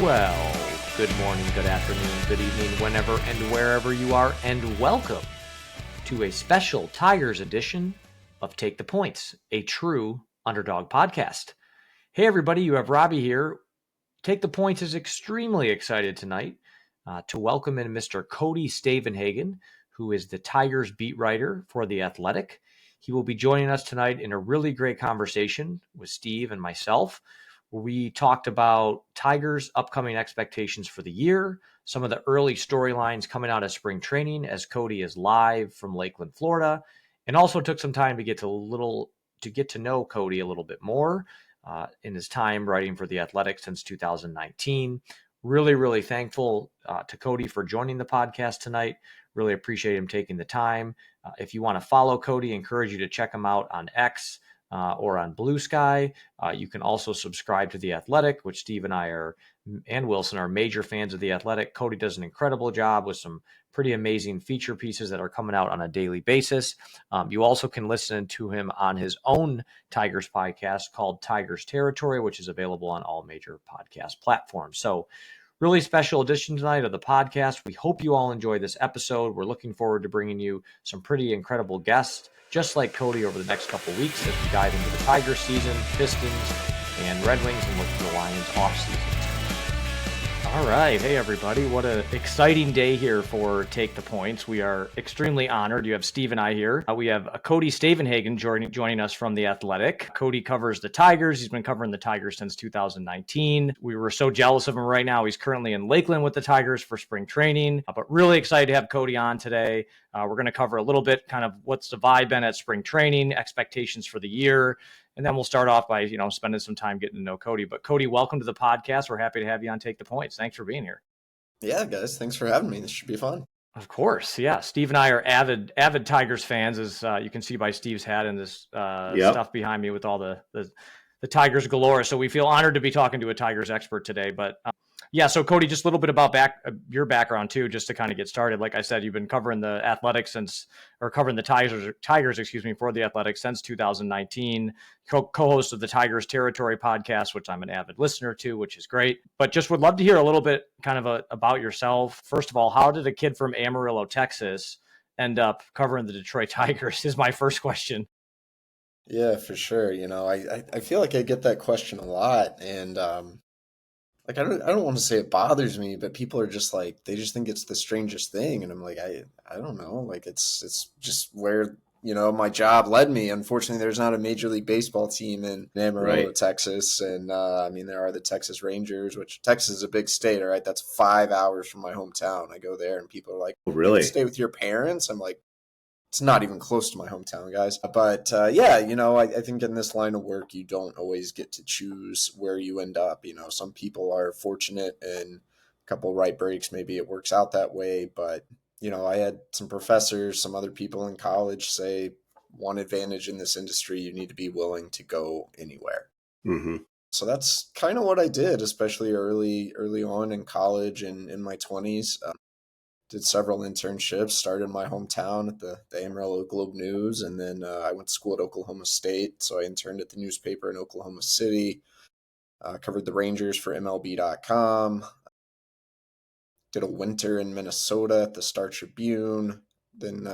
Well, good morning, good afternoon, good evening, whenever and wherever you are, and welcome to a special Tigers edition of Take the Points, a true underdog podcast. Hey, everybody, you have Robbie here. Take the Points is extremely excited tonight to welcome in Mr. Cody Stavenhagen, who is the Tigers beat writer for The Athletic. He will be joining us tonight in a really great conversation with Steve and myself. We talked about Tigers' upcoming expectations for the year, some of the early storylines coming out of spring training as Cody is live from Lakeland, Florida, and also took some time to get to know Cody a little bit more in his time writing for The Athletic since 2019. Really, really thankful to Cody for joining the podcast tonight. Really appreciate him taking the time. If you want to follow Cody, I encourage you to check him out on X. Or on Blue Sky. You can also subscribe to The Athletic, which Steve and I and Wilson are major fans of The Athletic. Cody does an incredible job with some pretty amazing feature pieces that are coming out on a daily basis. You also can listen to him on his own Tigers podcast called Tigers Territory, which is available on all major podcast platforms. So really special edition tonight of the podcast. We hope you all enjoy this episode. We're looking forward to bringing you some pretty incredible guests, just like Cody, over the next couple of weeks as we dive into the Tigers season, Pistons, and Red Wings, and look for the Lions offseason. All right. Hey, everybody. What an exciting day here for Take the Points. We are extremely honored. You have Steve and I here. We have Cody Stavenhagen joining us from The Athletic. Cody covers the Tigers. He's been covering the Tigers since 2019. We were so jealous of him right now. He's currently in Lakeland with the Tigers for spring training, but really excited to have Cody on today. We're going to cover a little bit kind of what's the vibe been at spring training, expectations for the year, and then we'll start off by, spending some time getting to know Cody. But Cody, welcome to the podcast. We're happy to have you on Take the Points. Thanks for being here. Yeah, guys. Thanks for having me. This should be fun. Of course. Yeah. Steve and I are avid Tigers fans, as you can see by Steve's hat and this stuff behind me with all the Tigers galore. So we feel honored to be talking to a Tigers expert today. But so Cody, just a little bit about your background too, just to kind of get started. Like I said, you've been covering the Athletics covering the Tigers, for the Athletics since 2019. Co-host of the Tigers Territory podcast, which I'm an avid listener to, which is great. But just would love to hear a little bit kind of about yourself. First of all, how did a kid from Amarillo, Texas, end up covering the Detroit Tigers? Is my first question. Yeah, for sure. I feel like I get that question a lot, and I don't want to say it bothers me, but people are just like, they just think it's the strangest thing, and I'm like, I don't know, like it's just where my job led me. Unfortunately, there's not a Major League Baseball team in Amarillo, Texas, and there are the Texas Rangers, which Texas is a big state. All right, that's 5 hours from my hometown. I go there, and people are like, "Oh, really? You stay with your parents?" I'm like, it's not even close to my hometown, guys. But I think in this line of work, you don't always get to choose where you end up. Some people are fortunate and a couple right breaks, maybe it works out that way. But, I had some professors, some other people in college say one advantage in this industry, you need to be willing to go anywhere. Mm-hmm. So that's kind of what I did, especially early on in college and in my 20s. Did several internships, started in my hometown at the Amarillo Globe News, and then I went to school at Oklahoma State, so I interned at the newspaper in Oklahoma City, covered the Rangers for MLB.com, did a winter in Minnesota at the Star Tribune, then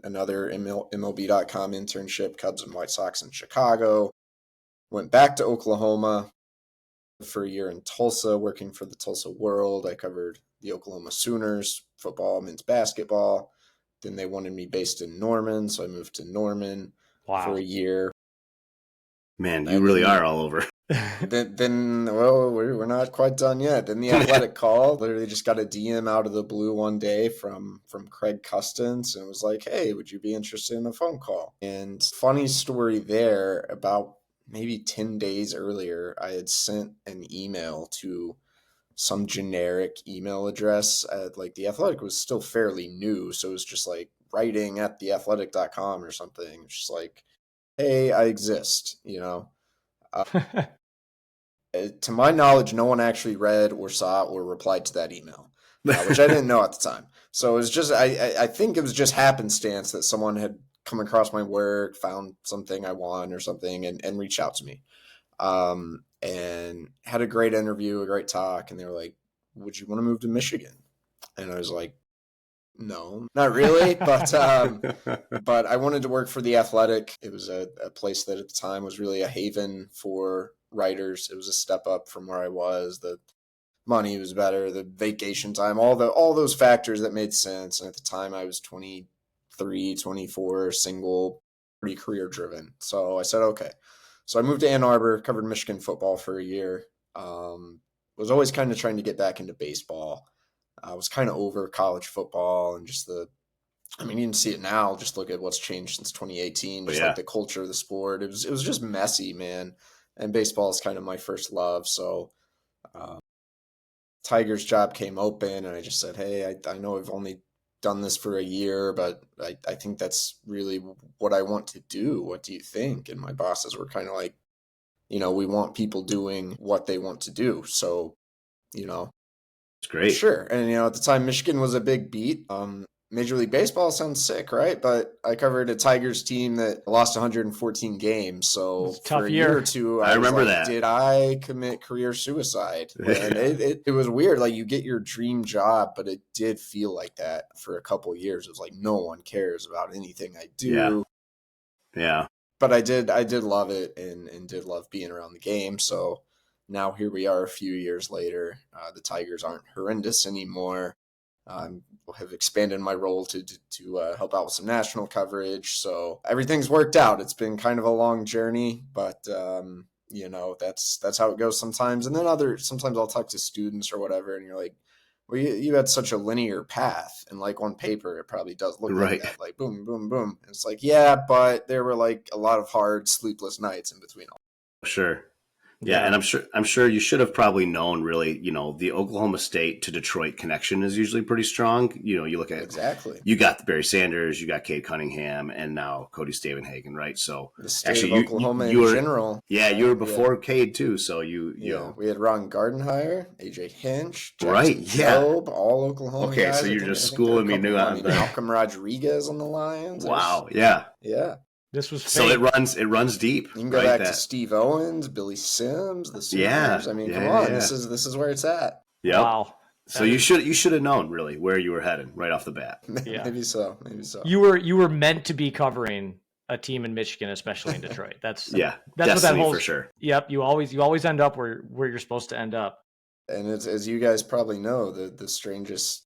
another MLB.com internship, Cubs and White Sox in Chicago, went back to Oklahoma for a year in Tulsa, working for the Tulsa World. I covered the Oklahoma Sooners, football, men's basketball. Then they wanted me based in Norman, so I moved to Norman for a year. Man, you really are all over. We're not quite done yet. Then the Athletic called. Literally just got a DM out of the blue one day from Craig Custance, and was like, "Hey, would you be interested in a phone call?" And funny story there, about maybe 10 days earlier, I had sent an email to some generic email address. The Athletic was still fairly new, so it was just like writing at theathletic.com or something. It's just like, "Hey, I exist," To my knowledge, no one actually read or saw or replied to that email, which I didn't know at the time. So it was just, I think it was just happenstance that someone had come across my work, found something I want or something, and reached out to me. and had a great interview, a great talk. And they were like, would you want to move to Michigan? And I was like, no, not really. But I wanted to work for The Athletic. It was a place that at the time was really a haven for writers. It was a step up from where I was. The money was better, the vacation time, all those factors that made sense. And at the time I was 23, 24, single, pretty career driven. So I said, okay. So I moved to Ann Arbor, covered Michigan football for a year. Was always kind of trying to get back into baseball. I was kind of over college football and just you can see it now. Just look at what's changed since 2018. Just like the culture of the sport. It was just messy, man. And baseball is kind of my first love. So Tiger's job came open, and I just said, hey, I know I've only done this for a year, but I think that's really what I want to do. What do you think? And my bosses were kind of like, we want people doing what they want to do. So, it's great. Sure. And, at the time, Michigan was a big beat. Major League Baseball sounds sick, right? But I covered a Tigers team that lost 114 games. So for a year or two, I remember that. Did I commit career suicide? And it was weird. Like, you get your dream job, but it did feel like that for a couple of years. It was like, no one cares about anything I do. Yeah. But I did love it and did love being around the game. So now here we are a few years later. The Tigers aren't horrendous anymore. Have expanded my role to help out with some national coverage. So everything's worked out. It's been kind of a long journey, but that's how it goes sometimes. And then sometimes I'll talk to students or whatever, and you're like, well, you had such a linear path, and like on paper, it probably does look like that, like boom, boom, boom. And it's like, yeah, but there were like a lot of hard, sleepless nights in between all. Sure. Yeah, and I'm sure you should have probably known, really, the Oklahoma State to Detroit connection is usually pretty strong. You look at you got Barry Sanders, you got Cade Cunningham, and now Cody Stavenhagen, right? So the state of Oklahoma in general. Yeah, you were before Cade too. So you know, we had Ron Gardenhire, AJ Hinch, Jackson Jobe, all Oklahoma. Okay, guys. So you're just schooling me new on Malcolm Rodriguez on the Lions. Wow, yeah. This was so it runs deep. You can go back to Steve Owens, Billy Sims, the Sooners. I mean, come on, this is where it's at. Yeah. Wow. So you should have known really where you were heading right off the bat. Maybe so. You were meant to be covering a team in Michigan, especially in Detroit. That's what that whole for sure. Yep. You always end up where you're supposed to end up. And as you guys probably know, the strangest.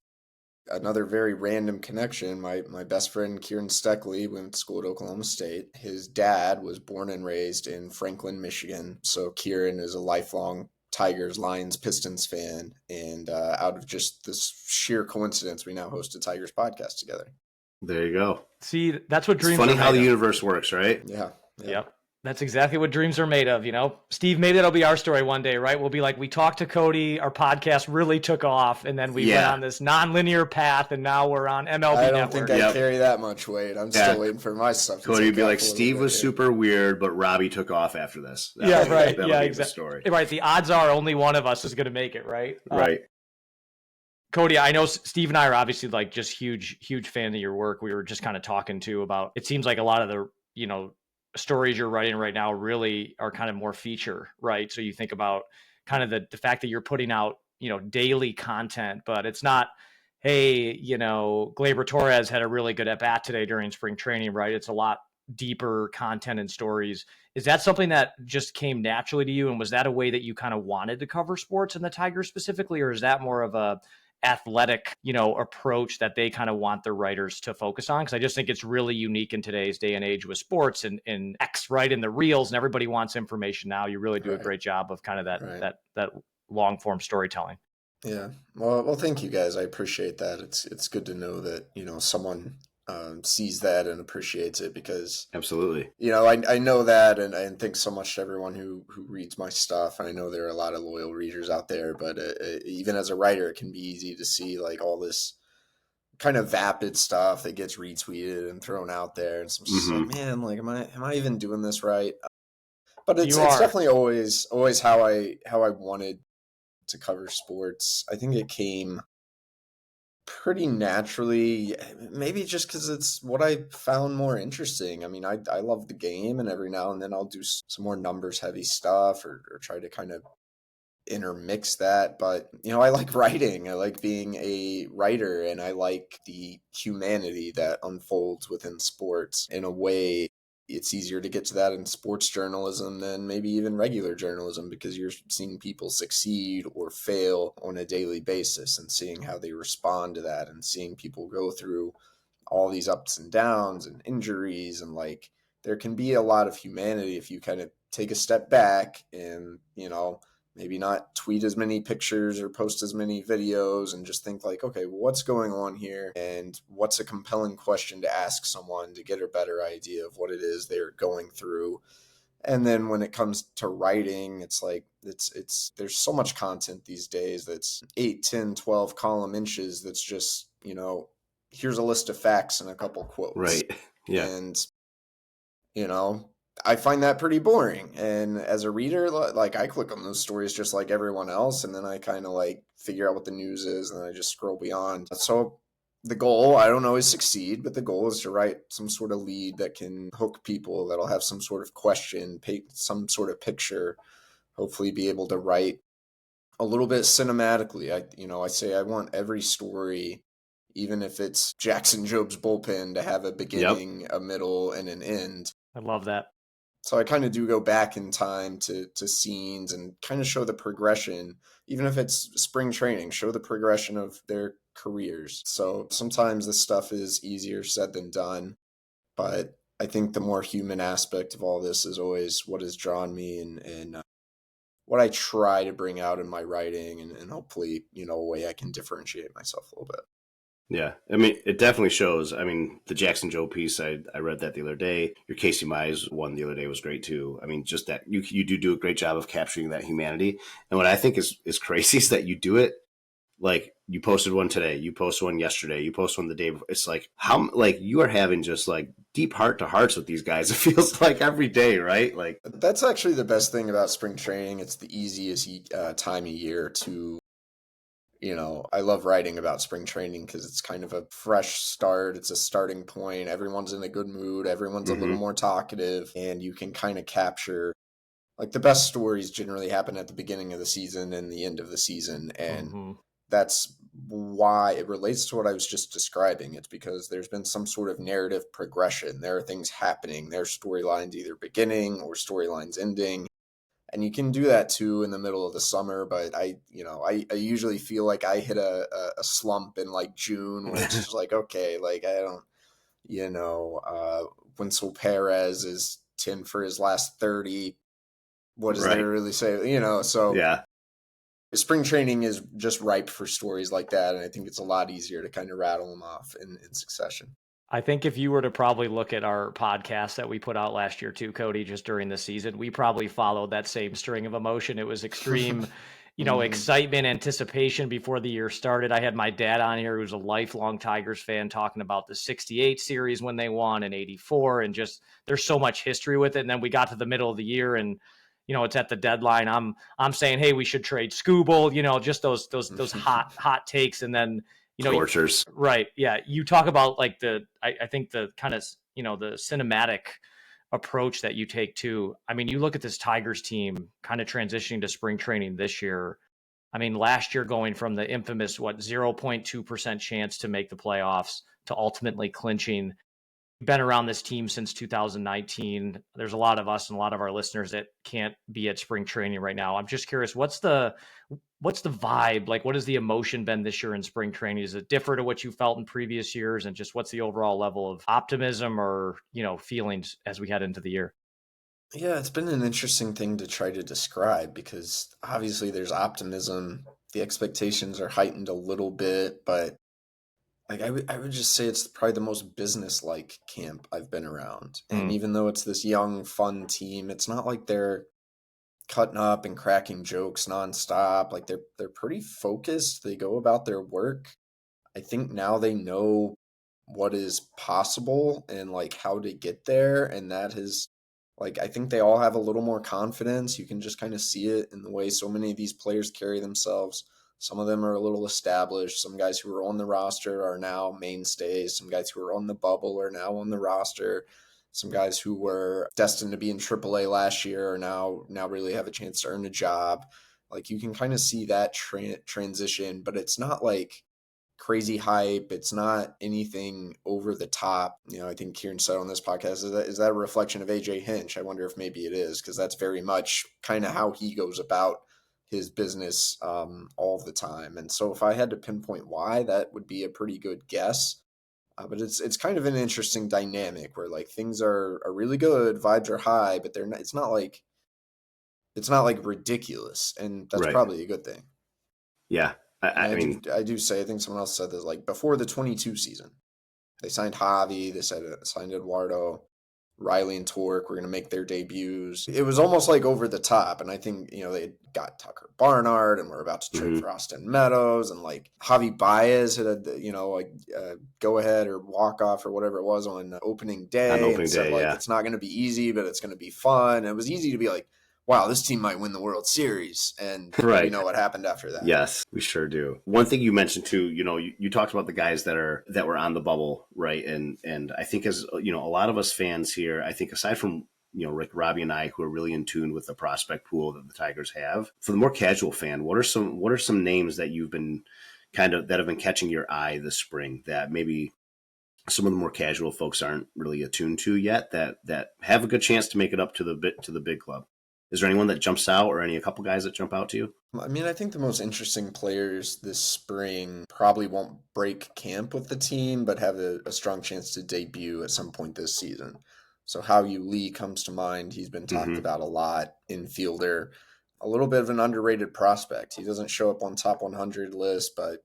Another very random connection. My best friend, Kieran Steckley, went to school at Oklahoma State. His dad was born and raised in Franklin, Michigan. So Kieran is a lifelong Tigers, Lions, Pistons fan. And out of just this sheer coincidence, we now host a Tigers podcast together. There you go. See, that's what dreams are made of. Funny how the universe universe works, right? Yeah. Yep. That's exactly what dreams are made of, Steve, maybe that'll be our story one day, right? We'll be like, we talked to Cody, our podcast really took off, and then we went on this non-linear path, and now we're on MLB Network. I don't think I carry that much weight. I'm still waiting for my stuff to Cody would be like, Steve was super weird, but Robbie took off after this. Right. That'll be the story. Right. The odds are only one of us is going to make it, right? Right. Cody, I know Steve and I are obviously like just huge fan of your work. We were just kind of talking too about, it seems like a lot of the, stories you're writing right now really are kind of more feature, right? So you think about kind of the fact that you're putting out, daily content, but it's not, hey, Gleyber Torres had a really good at bat today during spring training, right? It's a lot deeper content and stories. Is that something that just came naturally to you? And was that a way that you kind of wanted to cover sports and the Tigers specifically? Or is that more of a athletic, approach that they kind of want their writers to focus on? Because I just think it's really unique in today's day and age with sports and X, right, in the reels, and everybody wants information now. You really do a great job of kind of that long form storytelling. Yeah. Well, thank you guys. I appreciate that. It's good to know that, someone sees that and appreciates it, because absolutely, I know that, and thanks so much to everyone who reads my stuff. And I know there are a lot of loyal readers out there, but even as a writer, it can be easy to see like all this kind of vapid stuff that gets retweeted and thrown out there, and some just like, man, like am I even doing this right? But it's definitely always how I wanted to cover sports. I think it came pretty naturally, maybe just because it's what I found more interesting. I mean, I love the game, and every now and then I'll do some more numbers heavy stuff, or try to kind of intermix that. But I like writing. I like being a writer, and I like the humanity that unfolds within sports. In a way, it's easier to get to that in sports journalism than maybe even regular journalism, because you're seeing people succeed or fail on a daily basis and seeing how they respond to that, and seeing people go through all these ups and downs and injuries. And like, there can be a lot of humanity if you kind of take a step back and maybe not tweet as many pictures or post as many videos, and just think like, okay, well, what's going on here, and what's a compelling question to ask someone to get a better idea of what it is they're going through. And then when it comes to writing, it's like, it's there's so much content these days that's 8, 10, 12 column inches that's just, here's a list of facts and a couple quotes. Right. Yeah. And I find that pretty boring. And as a reader, like, I click on those stories just like everyone else, and then I kind of like figure out what the news is, and then I just scroll beyond. So the goal, I don't always succeed, but the goal is to write some sort of lead that can hook people, that'll have some sort of question, paint some sort of picture, hopefully be able to write a little bit cinematically. I say I want every story, even if it's Jackson Job's bullpen, to have a beginning, a middle, and an end. I love that. So I kind of do go back in time to scenes and kind of show the progression, even if it's spring training, show the progression of their careers. So sometimes this stuff is easier said than done, but I think the more human aspect of all this is always what has drawn me, and what I try to bring out in my writing, and hopefully, a way I can differentiate myself a little bit. Yeah, I mean, it definitely shows. I mean, the Jackson Joe piece, I read that the other day. Your Casey Mize one the other day was great too. I mean, just that you do a great job of capturing that humanity. And what I think is crazy is that you do it, like, you posted one today, you posted one yesterday, you posted one the day before. It's like, how, like, you are having just like deep heart to hearts with these guys. It feels like every day, right? Like, that's actually the best thing about spring training. It's the easiest time of year to, I love writing about spring training because it's kind of a fresh start. It's a starting point. Everyone's in a good mood. Everyone's a little more talkative, and you can kind of capture, like, the best stories generally happen at the beginning of the season and the end of the season. And that's why it relates to what I was just describing. It's because there's been some sort of narrative progression. There are things happening. There are storylines either beginning or storylines ending. And you can do that too in the middle of the summer, but I usually feel like I hit a slump in like June, when it's just like, okay, like, I don't, Winsel Perez is 10 for his last 30. What does there really say? So yeah. Spring training is just ripe for stories like that, and I think it's a lot easier to kind of rattle them off in succession. I think if you were to probably look at our podcast that we put out last year too, Cody, just during the season, we probably followed that same string of emotion. It was extreme, excitement, anticipation before the year started. I had my dad on here, who's a lifelong Tigers fan, talking about the 68 series when they won, and 84, and just, there's so much history with it. And then we got to the middle of the year, and it's at the deadline. I'm saying, hey, we should trade Scooble, just those hot takes. And then, tortures. Right. Yeah. You talk about like I think the kind of, the cinematic approach that you take too. I mean, you look at this Tigers team kind of transitioning to spring training this year. I mean, last year going from the infamous, 0.2% chance to make the playoffs to ultimately clinching. Been around this team since 2019. There's a lot of us and a lot of our listeners that can't be at spring training right now. I'm just curious, what's the vibe? Like, what has the emotion been this year in spring training? Is it different to what you felt in previous years? And just what's the overall level of optimism or, feelings as we head into the year? Yeah, it's been an interesting thing to try to describe, because obviously there's optimism. The expectations are heightened a little bit, but like, I would just say it's probably the most business-like camp I've been around. And even though it's this young, fun team, it's not like they're cutting up and cracking jokes nonstop. Like, they're pretty focused. They go about their work. I think now they know what is possible and like how to get there, and that is, like, I think they all have a little more confidence. You can just kind of see it in the way so many of these players carry themselves. Some of them are a little established. Some guys who were on the roster are now mainstays. Some guys who were on the bubble are now on the roster. Some guys who were destined to be in AAA last year are now really have a chance to earn a job. Like, you can kind of see that transition, but it's not like crazy hype. It's not anything over the top. I think Kieran said on this podcast, is that a reflection of AJ Hinch? I wonder if maybe it is, because that's very much kind of how he goes about his business all the time. And so if I had to pinpoint why, that would be a pretty good guess. But it's kind of an interesting dynamic where, like, things are really good, vibes are high, but they're not. It's not like ridiculous, and that's probably a good thing. Yeah. I do say, I think someone else said this, like, before the 22 season, they signed Javi, they signed Eduardo, Riley and Torque were going to make their debuts. It was almost like over the top, and I think, they got Tucker Barnard, and we're about to trade for Austin Meadows, and like Javi Baez had a go ahead or walk off or whatever it was on opening day, it's not going to be easy, but it's going to be fun. And it was easy to be like, wow, this team might win the World Series. And we know what happened after that. Yes, we sure do. One thing you mentioned too, you talked about the guys that were on the bubble, right? And I think, as a lot of us fans here, I think aside from Rick, Robbie, and I, who are really in tune with the prospect pool that the Tigers have, for the more casual fan, what are some names that you've been that have been catching your eye this spring that maybe some of the more casual folks aren't really attuned to yet, that have a good chance to make it up to the big club? Is there anyone that jumps out, or a couple guys that jump out to you? I mean, I think the most interesting players this spring probably won't break camp with the team, but have a strong chance to debut at some point this season. So Hao-Yu Lee comes to mind. He's been talked about a lot. Infielder, a little bit of an underrated prospect. He doesn't show up on top 100 list, but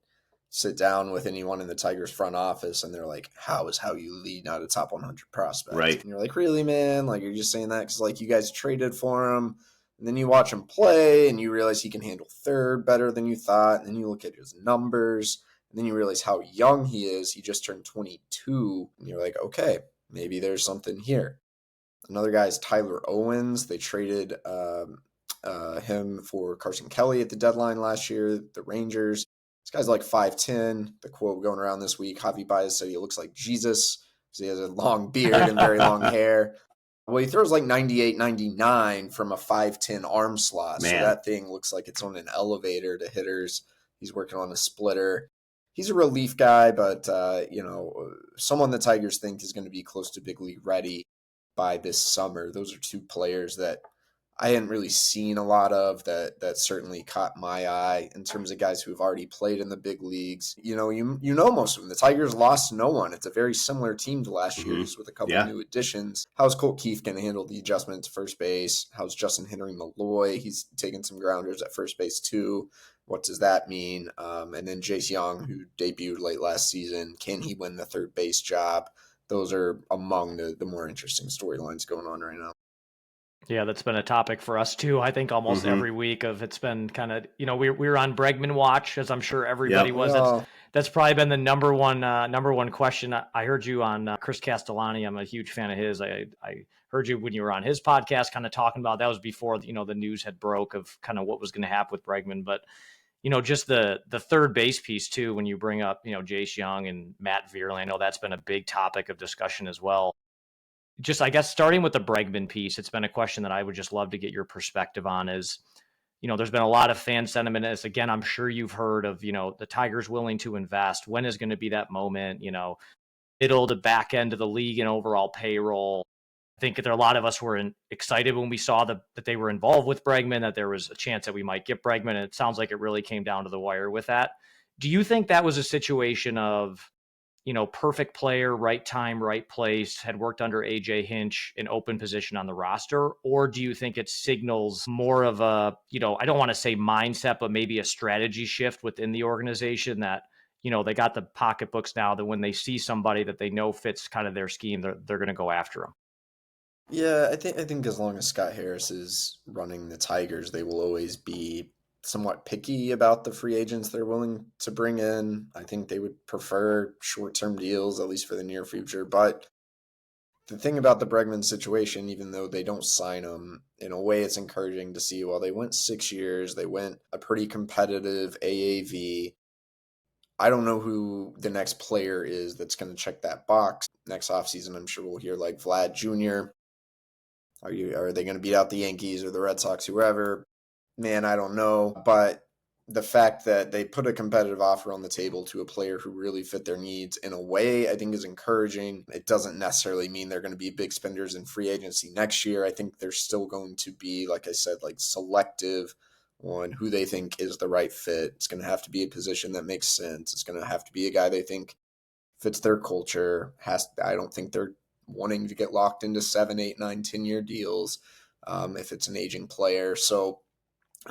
sit down with anyone in the Tigers front office and they're like, how is Hao-Yu Lee not a top 100 prospect? Right. And you're like, really, man? Like, you're just saying that because, like, you guys traded for him, and then you watch him play and you realize he can handle third better than you thought, and then you look at his numbers and then you realize how young he is. He just turned 22, and you're like, okay, maybe there's something here. Another guy is Tyler Owens. They traded him for Carson Kelly at the deadline last year, the Rangers. This guy's like 5'10". The quote going around this week, Javi Baez said he looks like Jesus because he has a long beard and very long hair. Well, he throws like 98, 99 from a 5'10" arm slot. Man. So that thing looks like it's on an elevator to hitters. He's working on a splitter. He's a relief guy, but, someone the Tigers think is going to be close to big league ready by this summer. Those are two players that I hadn't really seen a lot of that certainly caught my eye in terms of guys who have already played in the big leagues. You know most of them. The Tigers lost no one. It's a very similar team to last year, just with a couple new additions. How's Colt Keith going to handle the adjustment to first base? How's Justin Henry Malloy? He's taking some grounders at first base too. What does that mean? And then Jace Young, who debuted late last season, can he win the third base job? Those are among the more interesting storylines going on right now. Yeah, that's been a topic for us too. I think almost every week it's been kind of, we're on Bregman watch, as I'm sure everybody was. That's probably been the number one question. I heard you on Chris Castellani. I'm a huge fan of his. I heard you when you were on his podcast, kind of talking about, that was before, the news had broke of kind of what was going to happen with Bregman. But, just the third base piece too, when you bring up, Jace Young and Matt Vierling, I know that's been a big topic of discussion as well. Just, I guess, starting with the Bregman piece, it's been a question that I would just love to get your perspective on is, there's been a lot of fan sentiment as, again, I'm sure you've heard of, the Tigers willing to invest. When is going to be that moment, middle to back end of the league and overall payroll? I think there are a lot of us who were excited when we saw that they were involved with Bregman, that there was a chance that we might get Bregman. And it sounds like it really came down to the wire with that. Do you think that was a situation of, perfect player, right time, right place, had worked under AJ Hinch, an open position on the roster? Or do you think it signals more of a, I don't want to say mindset, but maybe a strategy shift within the organization that, they got the pocketbooks now, that when they see somebody that they know fits kind of their scheme, they're going to go after them? Yeah, I think as long as Scott Harris is running the Tigers, they will always be somewhat picky about the free agents they're willing to bring in. I think they would prefer short-term deals, at least for the near future. But the thing about the Bregman situation, even though they don't sign him, in a way it's encouraging to see, well, they went 6 years, they went a pretty competitive AAV. I don't know who the next player is that's going to check that box. Next offseason, I'm sure we'll hear like Vlad Jr. Are they going to beat out the Yankees or the Red Sox, whoever? Man, I don't know. But the fact that they put a competitive offer on the table to a player who really fit their needs in a way, I think is encouraging. It doesn't necessarily mean they're going to be big spenders in free agency next year. I think they're still going to be, like I said, like selective on who they think is the right fit. It's going to have to be a position that makes sense. It's going to have to be a guy they think fits their culture. I don't think they're wanting to get locked into 7, 8, 9, 10-year deals if it's an aging player. So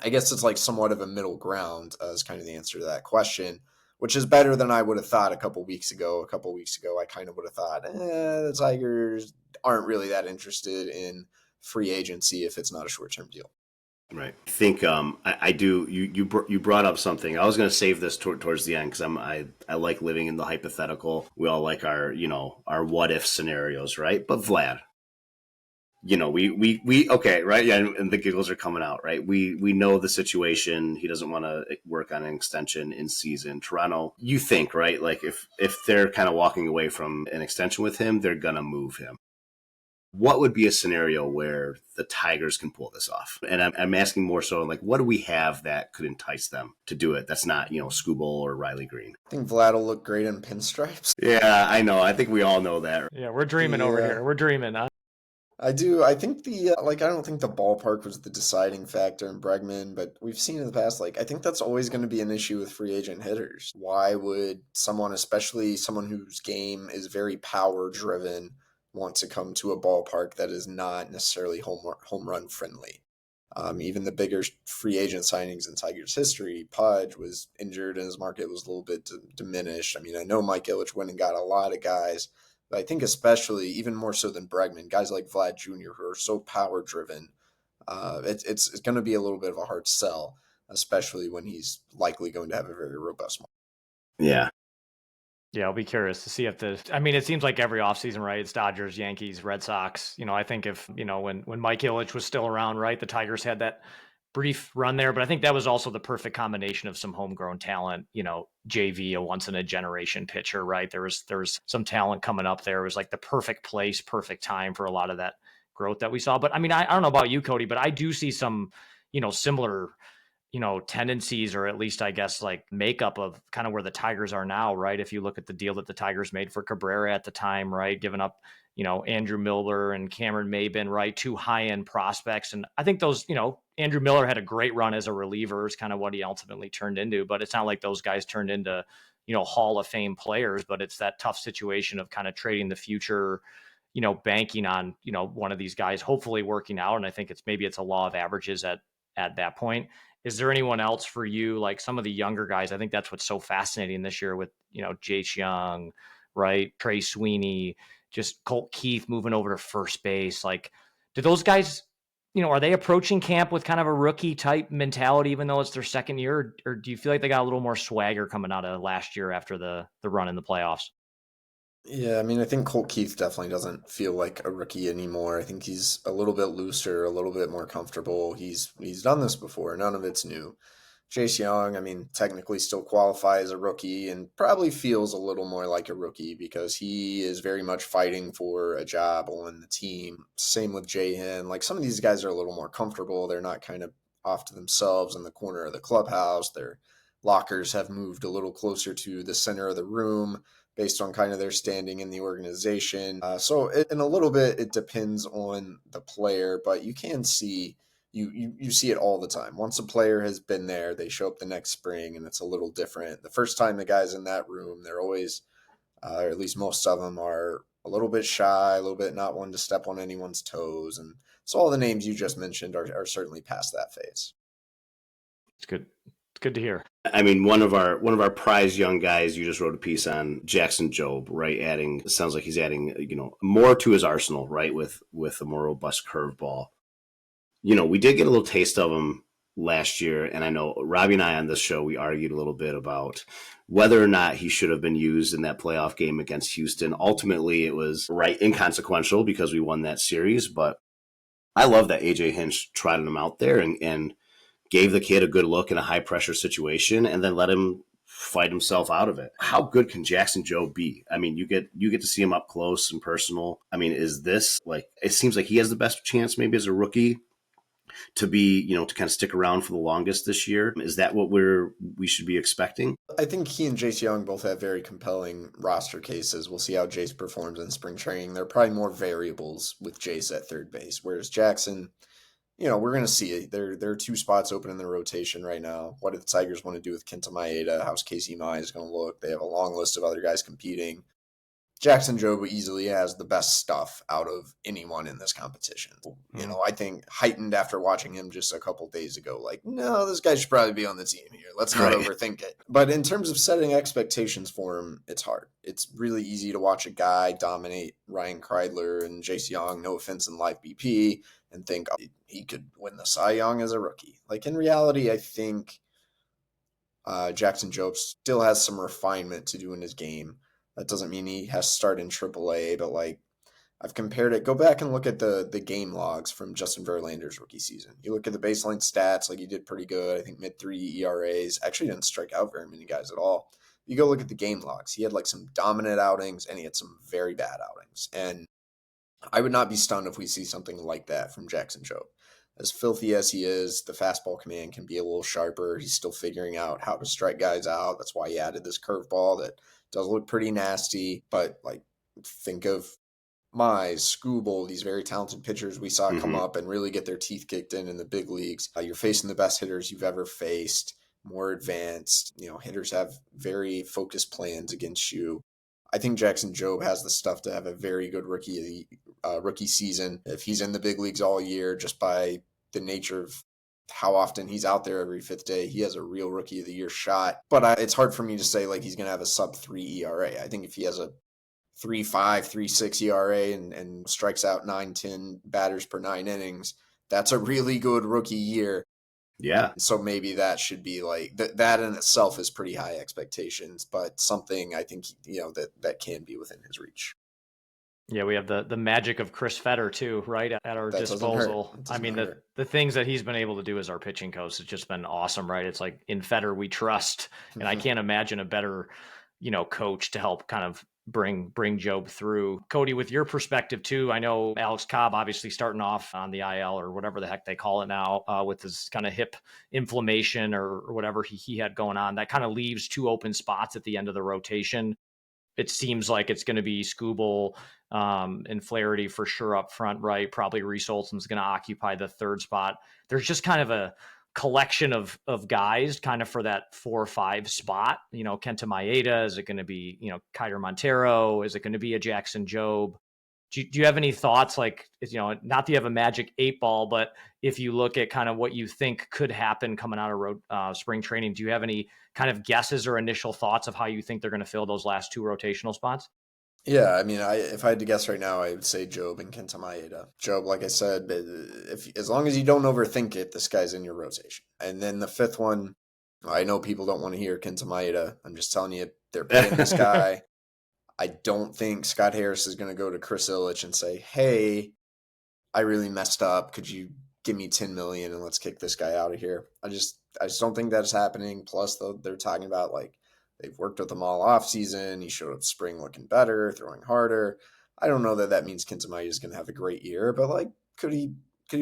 I guess it's like somewhat of a middle ground is kind of the answer to that question, which is better than I would have thought a couple weeks ago. A couple weeks ago, I kind of would have thought, the Tigers aren't really that interested in free agency if it's not a short-term deal. Right. I think I do. You brought up something. I was going to save this towards the end because I like living in the hypothetical. We all like our what if scenarios, right? But Vlad, we okay, right? Yeah, and the giggles are coming out, right? We know the situation. He doesn't want to work on an extension in season. Toronto, you think, right? Like if they're kind of walking away from an extension with him, they're gonna move him. What would be a scenario where the Tigers can pull this off? And I'm asking more so like, what do we have that could entice them to do it? That's not, Skubal or Riley Green. I think Vlad will look great in pinstripes. Yeah, I know. I think we all know that. Yeah, we're dreaming over here. We're dreaming, huh? I do. I think I don't think the ballpark was the deciding factor in Bregman, but we've seen in the past, I think that's always going to be an issue with free agent hitters. Why would someone, especially someone whose game is very power driven, want to come to a ballpark that is not necessarily home run friendly? Even the bigger free agent signings in Tigers history, Pudge was injured and his market was a little bit diminished. I mean, I know Mike Ilitch went and got a lot of guys, but I think especially, even more so than Bregman, guys like Vlad Jr., who are so power driven, it's going to be a little bit of a hard sell, especially when he's likely going to have a very robust market. Yeah. Yeah, I'll be curious to see if it seems like every offseason, right? It's Dodgers, Yankees, Red Sox. I think if, when Mike Ilitch was still around, right, the Tigers had that brief run there, but I think that was also the perfect combination of some homegrown talent, JV, a once in a generation pitcher, right? There was some talent coming up there. It was like the perfect place, perfect time for a lot of that growth that we saw. But I don't know about you, Cody, but I do see some, similar tendencies, or at least I guess like makeup of kind of where the Tigers are now, right? If you look at the deal that the Tigers made for Cabrera at the time, right? Giving up, Andrew Miller and Cameron Maybin, right? 2 high-end prospects. And I think those, Andrew Miller had a great run as a reliever, is kind of what he ultimately turned into, but it's not like those guys turned into, Hall of Fame players, but it's that tough situation of kind of trading the future, banking on, one of these guys hopefully working out. And I think it's a law of averages at that point. Is there anyone else for you, like some of the younger guys? I think that's what's so fascinating this year with, Jace Young, right? Trey Sweeney, just Colt Keith moving over to first base. Like, do those guys, are they approaching camp with kind of a rookie type mentality, even though it's their second year? Or do you feel like they got a little more swagger coming out of last year after the run in the playoffs? Yeah, I think Colt Keith definitely doesn't feel like a rookie anymore. I think he's a little bit looser, a little bit more comfortable. He's done this before. None of it's new. Chase Young, technically still qualifies as a rookie and probably feels a little more like a rookie because he is very much fighting for a job on the team. Same with Jahan. Like, some of these guys are a little more comfortable. They're not kind of off to themselves in the corner of the clubhouse. Their lockers have moved a little closer to the center of the room based on kind of their standing in the organization. In a little bit, it depends on the player, but you can see you see it all the time. Once a player has been there, they show up the next spring, and it's a little different. The first time the guy's in that room, they're always, or at least most of them, are a little bit shy, a little bit not wanting to step on anyone's toes. And so all the names you just mentioned are certainly past that phase. It's good. It's good to hear. One of our prize young guys, you just wrote a piece on, Jackson Jobe, right? Sounds like he's adding, more to his arsenal, right? With a more robust curveball. We did get a little taste of him last year. And I know Robbie and I on this show, we argued a little bit about whether or not he should have been used in that playoff game against Houston. Ultimately, it was inconsequential because we won that series. But I love that AJ Hinch trotted him out there and gave the kid a good look in a high pressure situation and then let him fight himself out of it. How good can Jackson Jobe be? I mean, you get to see him up close and personal. I mean, is this it seems like he has the best chance maybe as a rookie to be, to kind of stick around for the longest this year? Is that what we should be expecting? I think he and Jace Young both have very compelling roster cases. We'll see how Jace performs in spring training. There are probably more variables with Jace at third base, whereas Jackson, we're going to see it. There are 2 spots open in the rotation right now. What do the Tigers want to do with Kenta Maeda? How's Casey Mize going to look? They have a long list of other guys competing. Jackson Jobe easily has the best stuff out of anyone in this competition. I think heightened after watching him just a couple days ago, no, this guy should probably be on the team here. Let's not overthink it. But in terms of setting expectations for him, it's hard. It's really easy to watch a guy dominate Ryan Kreidler and Jace Young, no offense in live BP, and think he could win the Cy Young as a rookie. In reality, I think Jackson Jobe still has some refinement to do in his game. That doesn't mean he has to start in AAA, but I've compared it. Go back and look at the game logs from Justin Verlander's rookie season. You look at the baseline stats, he did pretty good. I think mid-3 ERAs. Actually didn't strike out very many guys at all. You go look at the game logs. He had some dominant outings, and he had some very bad outings. And I would not be stunned if we see something like that from Jackson Jobe. As filthy as he is, the fastball command can be a little sharper. He's still figuring out how to strike guys out. That's why he added this curveball that does look pretty nasty. But think of Mize, Skubal, these very talented pitchers we saw come up and really get their teeth kicked in the big leagues. You're facing the best hitters you've ever faced, more advanced. Hitters have very focused plans against you. I think Jackson Jobe has the stuff to have a very good rookie season. If he's in the big leagues all year, just by the nature of how often he's out there every 5th day, he has a real rookie of the year shot. But it's hard for me to say he's going to have a sub-3 ERA. I think if he has a 3.5, 3.6 ERA and strikes out 9-10 batters per 9 innings, that's a really good rookie year. Yeah. So maybe that should be that in itself is pretty high expectations, but something I think, that can be within his reach. Yeah, we have the magic of Chris Fetter too, right, at our disposal. I mean, the things that he's been able to do as our pitching coach has just been awesome, right? It's in Fetter we trust, and I can't imagine a better, coach to help kind of bring Jobe through. Cody, with your perspective too, I know Alex Cobb obviously starting off on the IL or whatever the heck they call it now, with his kind of hip inflammation or whatever he had going on. That kind of leaves 2 open spots at the end of the rotation. It seems like it's going to be Skubal and Flaherty for sure up front, right? Probably Reese Olson's going to occupy the 3rd spot. There's just kind of a collection of guys kind of for that 4 or 5 spot. Kenta Maeda, is it going to be, Kaider Montero? Is it going to be a Jackson Jobe? Do you have any thoughts? Not that you have a magic 8 ball, but if you look at kind of what you think could happen coming out of spring training, do you have any kind of guesses or initial thoughts of how you think they're going to fill those last 2 rotational spots? Yeah, I mean, if I had to guess right now, I would say Jobe and Kenta Maeda. Jobe, like I said, as long as you don't overthink it, this guy's in your rotation. And then the 5th one, I know people don't want to hear Kenta Maeda. I'm just telling you, they're paying this guy. I don't think Scott Harris is going to go to Chris Ilitch and say, hey, I really messed up. Could you give me $10 million and let's kick this guy out of here? I just don't think that's happening. Plus, they're talking about they've worked with him all off season. He showed up spring looking better, throwing harder. I don't know that means Kenta Maeda is going to have a great year, but could he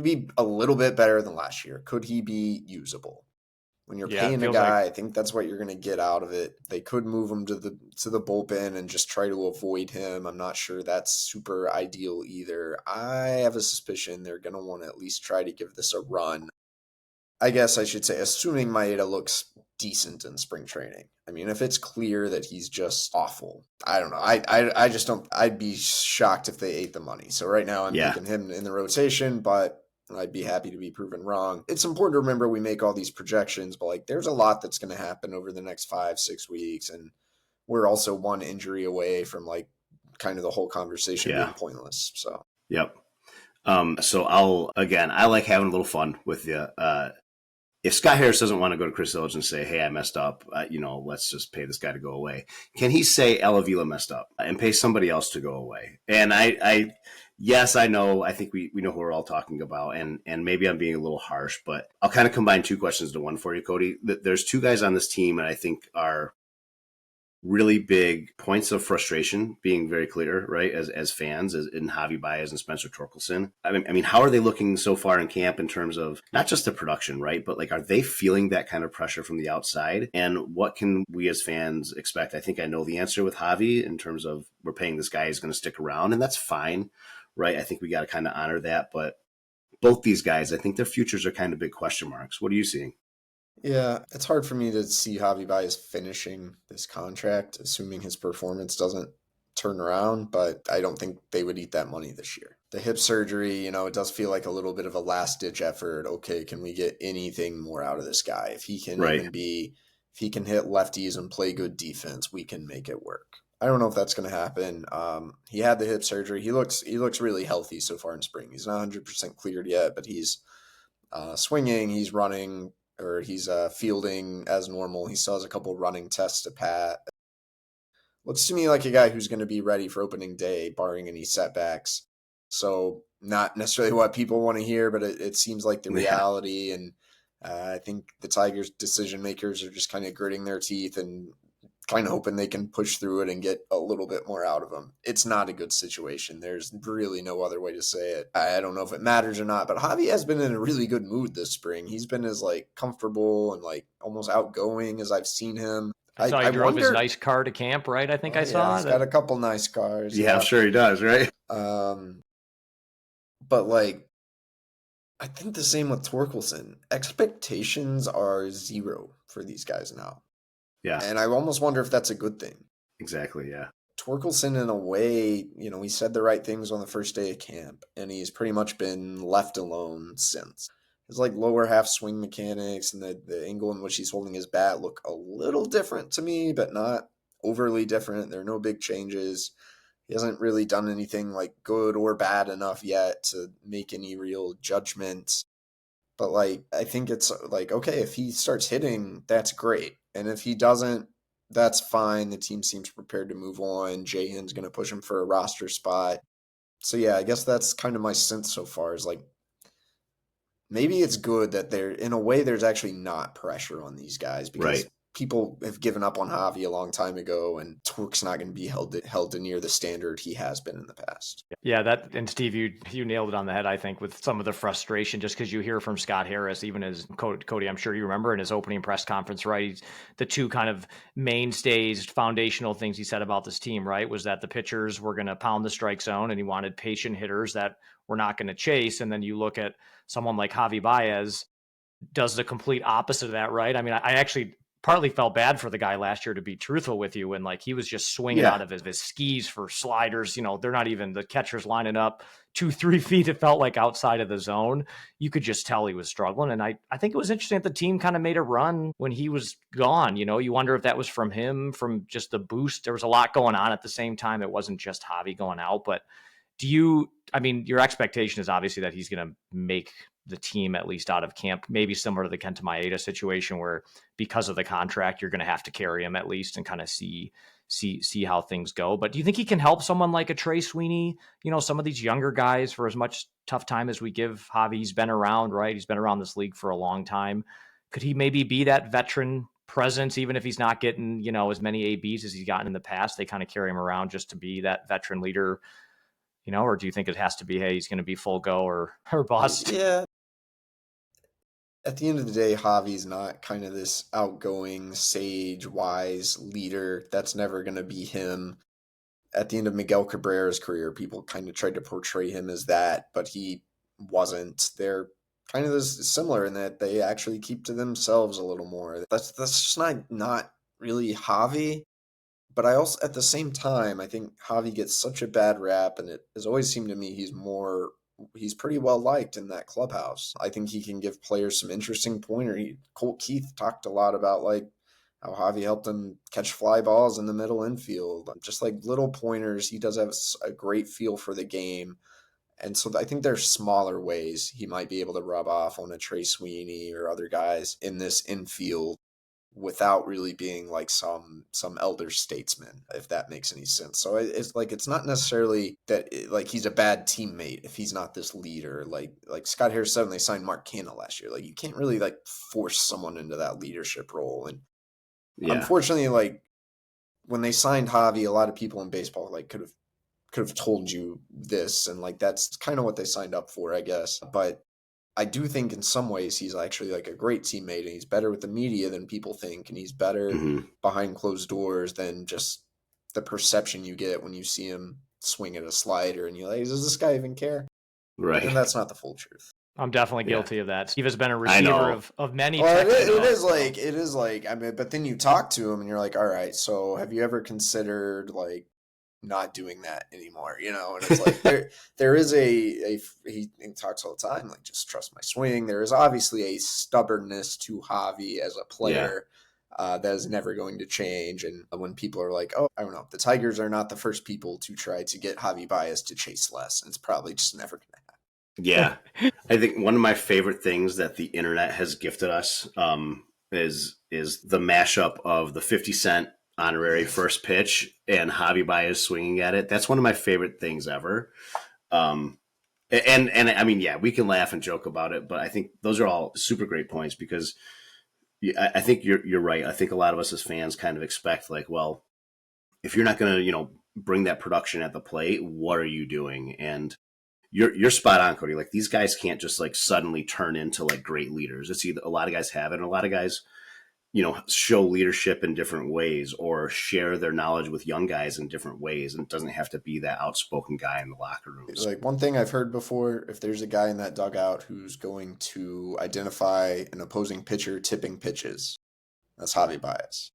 be a little bit better than last year? Could he be usable? When you're paying a guy, I think that's what you're going to get out of it. They could move him to the bullpen and just try to avoid him. I'm not sure that's super ideal either. I have a suspicion they're going to want to at least try to give this a run. I guess I should say, assuming Maeda looks decent in spring training. I mean, if it's clear that he's just awful, I don't know. I just don't. I'd be shocked if they ate the money. So right now I'm picking him in the rotation, but I'd be happy to be proven wrong. It's important to remember we make all these projections, but there's a lot that's going to happen over the next 5-6 weeks. And we're also 1 injury away from kind of the whole conversation being pointless. So, yep. So I like having a little fun with you. if Scott Harris doesn't want to go to Chris Ilitch and say, hey, I messed up, let's just pay this guy to go away, can he say El Avila messed up and pay somebody else to go away? And yes, I know. I think we know who we're all talking about, and maybe I'm being a little harsh, but I'll kind of combine two questions into one for you, Cody. There's two guys on this team, and I think are really big points of frustration, being very clear, right, as fans, as in Javi Baez and Spencer Torkelson. I mean, how are they looking so far in camp in terms of not just the production, right, but like, are they feeling that kind of pressure from the outside? And what can we as fans expect? I think I know the answer with Javi in terms of we're paying this guy, he's going to stick around, and that's fine, right? I think we got to kind of honor that. But both these guys, I think their futures are kind of big question marks. What are you seeing? Yeah, it's hard for me to see Javi Baez finishing this contract, assuming his performance doesn't turn around, but I don't think they would eat that money this year. The hip surgery, it does feel like a little bit of a last-ditch effort. Okay, can we get anything more out of this guy? If he can if he can hit lefties and play good defense, we can make it work. I don't know if that's going to happen. He had the hip surgery. He looks really healthy so far in spring. He's not 100% cleared yet, but he's swinging, he's running, or he's fielding as normal. He still has a couple running tests to pat. Looks to me like a guy who's going to be ready for opening day, barring any setbacks. So not necessarily what people want to hear, but it seems like the reality. And I think the Tigers' decision makers are just kind of gritting their teeth and kind of hoping they can push through it and get a little bit more out of him. It's not a good situation. There's really no other way to say it. I don't know if it matters or not, but Javi has been in a really good mood this spring. He's been as comfortable and almost outgoing as I've seen him. I saw he drove his nice car to camp, right? I think I saw. He's got a couple nice cars. Yeah, I'm sure he does, right? But I think the same with Torkelson. Expectations are zero for these guys now. Yeah. And I almost wonder if that's a good thing. Exactly, yeah. Torkelson, in a way, he said the right things on the first day of camp, and he's pretty much been left alone since. His lower half swing mechanics and the angle in which he's holding his bat look a little different to me, but not overly different. There are no big changes. He hasn't really done anything good or bad enough yet to make any real judgments. But I think it's okay, if he starts hitting, that's great. And if he doesn't, that's fine. The team seems prepared to move on. Jahan's going to push him for a roster spot. So yeah, I guess that's kind of my sense so far is maybe it's good that in a way, there's actually not pressure on these guys because people have given up on Javi a long time ago, and Tork's not going to be held to near the standard he has been in the past. Yeah, and Steve, you nailed it on the head, I think, with some of the frustration, just because you hear from Scott Harris, even as Cody, I'm sure you remember in his opening press conference, right? The two kind of mainstays, foundational things he said about this team, right, was that the pitchers were going to pound the strike zone, and he wanted patient hitters that were not going to chase. And then you look at someone like Javi Baez, does the complete opposite of that, right? I mean, I actually partly felt bad for the guy last year, to be truthful with you, when he was just swinging out of his skis for sliders. They're not even, the catcher's lining up 2-3 feet. It felt like outside of the zone. You could just tell he was struggling. And I think it was interesting that the team kind of made a run when he was gone. You wonder if that was from him, from just the boost. There was a lot going on at the same time. It wasn't just Javi going out, but your expectation is obviously that he's going to make the team at least out of camp, maybe similar to the Kenta Maeda situation, where because of the contract, you're going to have to carry him at least and kind of see how things go. But do you think he can help someone like a Trey Sweeney, some of these younger guys, for as much tough time as we give Javi? He's been around, right? He's been around this league for a long time. Could he maybe be that veteran presence, even if he's not getting, as many ABs as he's gotten in the past? They kind of carry him around just to be that veteran leader, or do you think it has to be, hey, he's going to be full go or bust? Yeah. At the end of the day, Javi's not kind of this outgoing, sage, wise leader. That's never going to be him. At the end of Miguel Cabrera's career, people kind of tried to portray him as that, but he wasn't. They're kind of similar in that they actually keep to themselves a little more. That's just not really Javi. But I also, at the same time, I think Javi gets such a bad rap, and it has always seemed to me he's pretty well liked in that clubhouse. I think he can give players some interesting pointers. Colt Keith talked a lot about how Javi helped him catch fly balls in the middle infield, just little pointers. He does have a great feel for the game. And so I think there's smaller ways he might be able to rub off on a Trey Sweeney or other guys in this infield without really being like some elder statesman, if that makes any sense. So it's like, it's not necessarily that like he's a bad teammate if he's not this leader. Like Scott Harris said when they signed Mark Canha last year, like you can't really like force someone into that leadership role. And unfortunately, like when they signed Javi, a lot of people in baseball like could have told you this, and like that's kind of what they signed up for, I guess. But I do think in some ways he's actually like a great teammate, and he's better with the media than people think, and he's better behind closed doors than just the perception you get when you see him swing at a slider and you're like, does this guy even care? Right. And that's not the full truth. I'm definitely guilty of that. Steve has been a receiver of many. Well, it is like, I mean, but then you talk to him and you're like, all right, so have you ever considered like not doing that anymore, you know? And it's like there is he talks all the time like, just trust my swing. There is obviously a stubbornness to Javi as a player that is never going to change. And when people are like, oh, I don't know, the Tigers are not the first people to try to get Javi Baez to chase less, and it's probably just never going to happen. Yeah. I think one of my favorite things that the internet has gifted us is the mashup of the 50 Cent honorary first pitch and Javi Baez swinging at it. That's one of my favorite things ever. And I mean, yeah, we can laugh and joke about it, but I think those are all super great points, because I think you're right. I think a lot of us as fans kind of expect like, well, if you're not going to, bring that production at the plate, what are you doing? And you're spot on, Cody. Like, these guys can't just like suddenly turn into like great leaders. It's either a lot of guys have it, and a lot of guys, show leadership in different ways or share their knowledge with young guys in different ways. And it doesn't have to be that outspoken guy in the locker room. Like, one thing I've heard before, if there's a guy in that dugout who's going to identify an opposing pitcher tipping pitches, that's Javi Baez.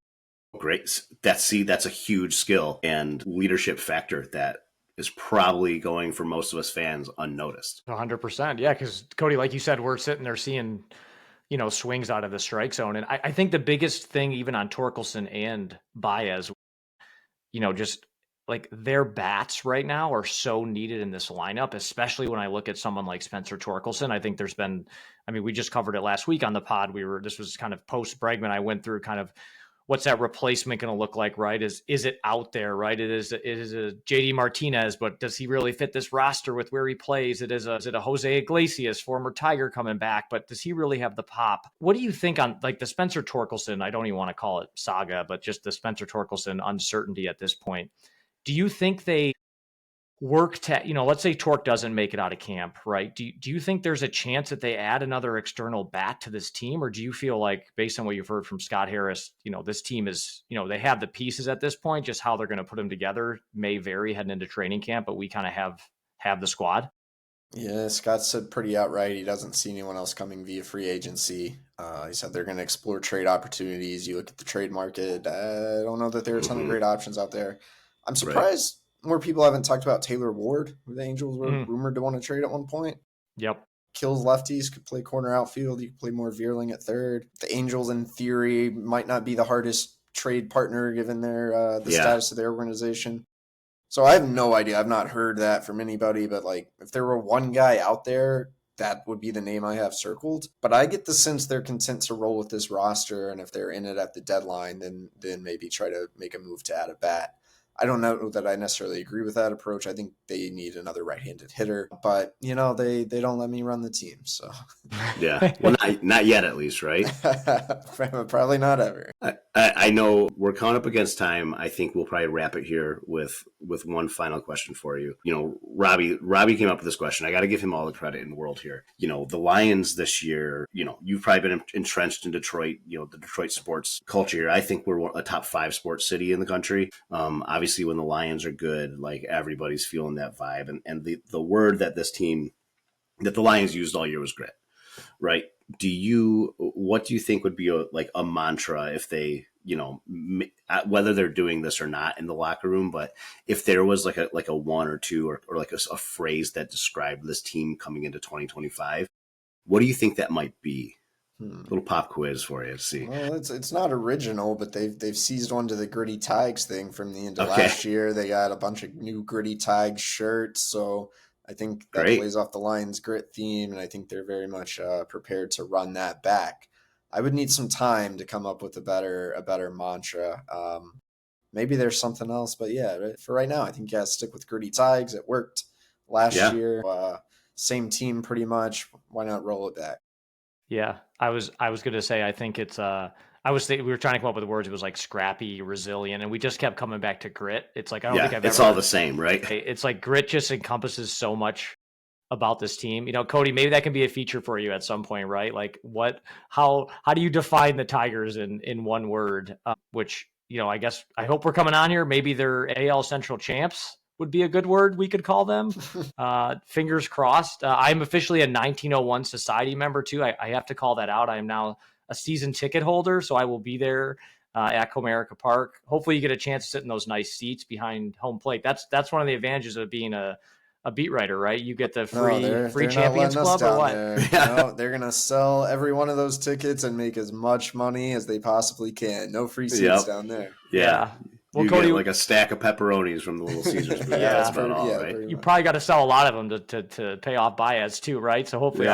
Great. That's a huge skill and leadership factor that is probably going for most of us fans unnoticed. 100%. Yeah. Cause Cody, like you said, we're sitting there seeing, swings out of the strike zone. And I think the biggest thing, even on Torkelson and Baez, just like their bats right now are so needed in this lineup, especially when I look at someone like Spencer Torkelson. I think we just covered it last week on the pod. This was kind of post Bregman. I went through kind of, what's that replacement going to look like, right? Is it out there, right? It is a JD Martinez, but does he really fit this roster with where he plays? Is it a Jose Iglesias, former Tiger, coming back, but does he really have the pop? What do you think on like the Spencer Torkelson, I don't even want to call it saga, but just the Spencer Torkelson uncertainty at this point? Do you think they work to, let's say Torque doesn't make it out of camp, right? Do you think there's a chance that they add another external bat to this team? Or do you feel like, based on what you've heard from Scott Harris, this team is, they have the pieces at this point, just how they're going to put them together may vary heading into training camp, but we kind of have the squad? Yeah, Scott said pretty outright he doesn't see anyone else coming via free agency. He said they're going to explore trade opportunities. You look at the trade market, I don't know that there are a ton of great options out there. I'm surprised more people haven't talked about Taylor Ward, who the Angels were rumored to want to trade at one point. Yep. Kills lefties, could play corner outfield. You could play more Veerling at third. The Angels, in theory, might not be the hardest trade partner given their status of their organization. So I have no idea. I've not heard that from anybody, but like if there were one guy out there, that would be the name I have circled. But I get the sense they're content to roll with this roster, and if they're in it at the deadline, then maybe try to make a move to add a bat. I don't know that I necessarily agree with that approach. I think they need another right-handed hitter, but they don't let me run the team. So yeah, well, not yet, at least, right? Probably not ever. I know we're coming up against time. I think we'll probably wrap it here with one final question for you. Robbie came up with this question. I got to give him all the credit in the world here. The Lions this year. You've probably been entrenched in Detroit. The Detroit sports culture here. I think we're a top 5 sports city in the country. Obviously, when the Lions are good, like everybody's feeling that vibe. And the word that that the Lions used all year was grit, right? What do you think would be a mantra if they, whether they're doing this or not in the locker room, but if there was like a one or two or like a phrase that described this team coming into 2025, what do you think that might be? Little pop quiz for you to see. Well, it's not original, but they've seized onto the Gritty Tigers thing from the end of last year. They got a bunch of new Gritty Tigers shirts, so I think that plays off the Lions' grit theme, and I think they're very much prepared to run that back. I would need some time to come up with a better mantra. Maybe there's something else, but yeah, for right now, I think you got to stick with Gritty Tigers. It worked last year. Same team pretty much. Why not roll it back? Yeah, I was going to say, I think it's we were trying to come up with the words. It was like scrappy, resilient, and we just kept coming back to grit. It's like, I don't think I've it's ever, all the same, right? It's like grit just encompasses so much about this team. Cody, maybe that can be a feature for you at some point, right? Like how do you define the Tigers in one word? Which, I guess, I hope we're coming on here. Maybe they're AL Central champs would be a good word we could call them. Fingers crossed. I'm officially a 1901 Society member too. I have to call that out. I am now a season ticket holder, so I will be there at Comerica Park. Hopefully you get a chance to sit in those nice seats behind home plate. That's one of the advantages of being a beat writer, right? You get the free Champions Club or what? No, they're gonna sell every one of those tickets and make as much money as they possibly can. No free seats down there. Yeah. Well, Cody, get like a stack of pepperonis from the Little Caesars. That's about all, right? You probably got to sell a lot of them to pay off buyouts too, right? So hopefully,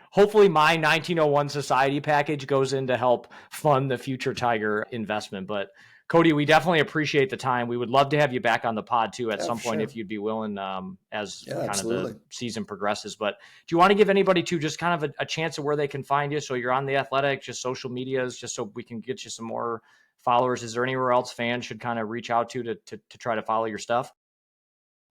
hopefully my 1901 Society package goes in to help fund the future Tiger investment. But Cody, we definitely appreciate the time. We would love to have you back on the pod too at some point if you'd be willing, as kind of the season progresses. But do you want to give anybody too just kind of a chance of where they can find you? So you're on The Athletic, just social medias, just so we can get you some more followers. Is there anywhere else fans should kind of reach out to try to follow your stuff?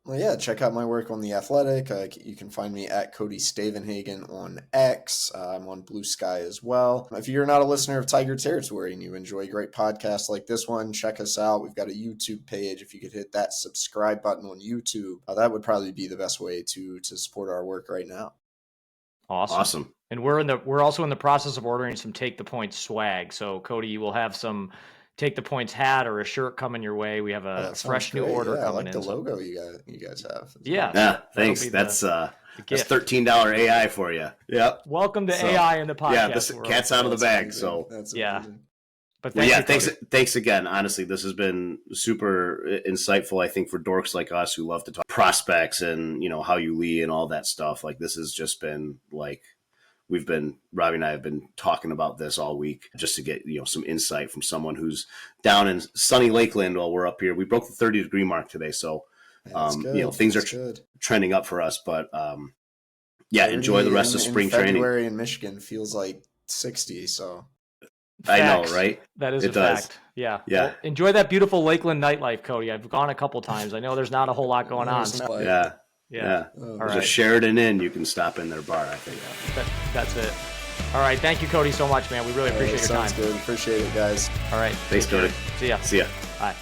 Well, yeah, check out my work on The Athletic. You can find me at Cody Stavenhagen on X. I'm on Blue Sky as well. If you're not a listener of Tiger Territory and you enjoy great podcasts like this one, check us out. We've got a YouTube page. If you could hit that subscribe button on YouTube, that would probably be the best way to support our work right now. Awesome. And we're also in the process of ordering some Take the Points swag. So Cody, you will have some Take the Points hat or a shirt coming your way. We have a fresh new order coming in. I like the logo you guys have. Yeah, thanks. That's $13 AI for you. Yep. Welcome to AI in the podcast. Yeah, this cat's out of the bag. Amazing. So But thanks again. Honestly, this has been super insightful. I think for dorks like us who love to talk prospects and how you lead and all that stuff. Like this has just been like. Robbie and I have been talking about this all week just to get, some insight from someone who's down in sunny Lakeland while we're up here. We broke the 30-degree mark today. So, things are trending up for us, but, enjoy the rest of spring training. February in Michigan feels like 60. So I know, right? That is a fact. Yeah. Well, enjoy that beautiful Lakeland nightlife, Cody. I've gone a couple times. I know there's not a whole lot going on. Yeah. There's a Sheridan Inn. You can stop in their bar, I think. That's it. All right. Thank you, Cody, so much, man. We really appreciate your time. Sounds good. Appreciate it, guys. All right. Thanks, Cody. See ya. See ya. Bye.